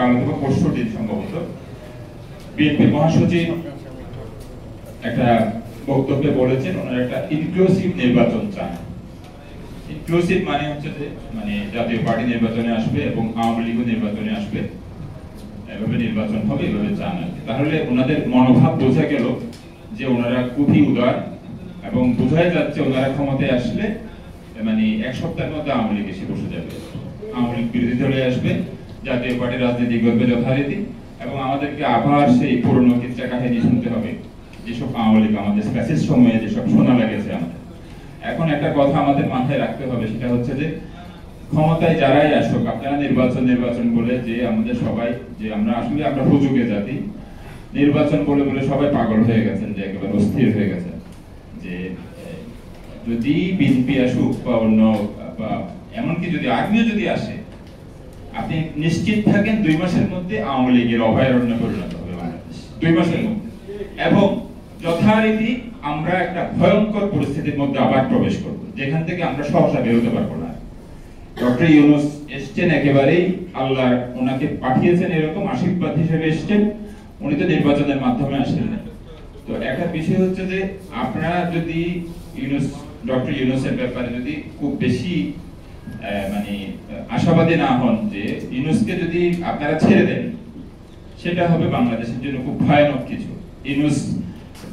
গতকাল অথবা পরশু দিন সম্ভবত বিএনপি মহাসচিব একটা বক্তব্যে বলেছেন ওনারা একটা ইনক্লুসিভ নির্বাচন চান। ইনক্লুসিভ মানে হচ্ছে যে মানে জাতীয় পার্টি নির্বাচনে আসবে এবং আওয়ামী লীগও নির্বাচনে আসবে, এভাবে নির্বাচন হবে, এভাবে চান। তাহলে ওনাদের মনোভাব বোঝা গেল যে ওনারা খুবই উদার এবং বোঝাই যাচ্ছে ওনারা ক্ষমতায় আসলে মানে এক সপ্তাহের মধ্যে আওয়ামী লীগ এসে বসে যাবে, আওয়ামী লীগ বিরোধী দলে আসবে, জাতীয় পার্টি রাজনীতি করবে যথারীতি এবং আমাদেরকে আবার সেই পুরনো কিচ্ছা কাহিনী শুনতে হবে যেসব আওয়ামী লীগ আমাদের ফ্যাসিস্ট সময়ে যেসব শোনা লেগেছে আমাদের। এখন একটা কথা আমাদের মাথায় রাখতে হবে, সেটা হচ্ছে যে ক্ষমতায় যারাই আসুক আপনারা নির্বাচন বলে যে আমাদের সবাই যে আমরা আসলে আমরা হুজুগে জাতি, নির্বাচন বলে বলে সবাই পাগল হয়ে গেছেন, যে একেবারে অস্থির হয়ে গেছেন যে যদি বিএনপি আসুক বা অন্য বা এমনকি যদি আর্মিও যদি আসে, আপনি নিশ্চিত থাকেন 2 মাসের মধ্যে আওয়ামী লীগের অভয়ারণ্যে পরিণত হবে বাংলাদেশ, 2 মাসের মধ্যে। এবং যথারীতি আমরা একটা ভয়ঙ্কর পরিস্থিতির মধ্যে আবার প্রবেশ করব, যেখান থেকে আমরা সহসা বেরোতে পারবো না। ডক্টর ইউনূস এসছেন একেবারেই আল্লাহ ওনাকে পাঠিয়েছেন, এরকম আশীর্বাদ হিসেবে এসছেন, উনি তো নির্বাচনের মাধ্যমে আসেন না। তো একটা বিষয় হচ্ছে যে আপনারা যদি ডক্টর ইউনূসের ব্যাপারে যদি খুব বেশি মানে আশাবাদী না হন, যে ইউনূসকে যদি আপনারা ছেড়ে দেন সেটা হবে বাংলাদেশের জন্য খুব ভয়ানক কিছু। ইউনূস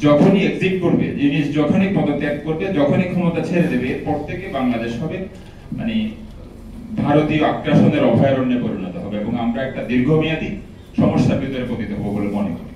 যখনই এক্সিট করবে, ইউনূস যখনই পদত্যাগ করবে, যখনই ক্ষমতা ছেড়ে দেবে, এরপর থেকে বাংলাদেশ হবে মানে ভারতীয় আগ্রাসনের অভয়ারণ্যে পরিণত হবে এবং আমরা একটা দীর্ঘমেয়াদী সমস্যার ভিতরে পতিত হবো বলে মনে করি।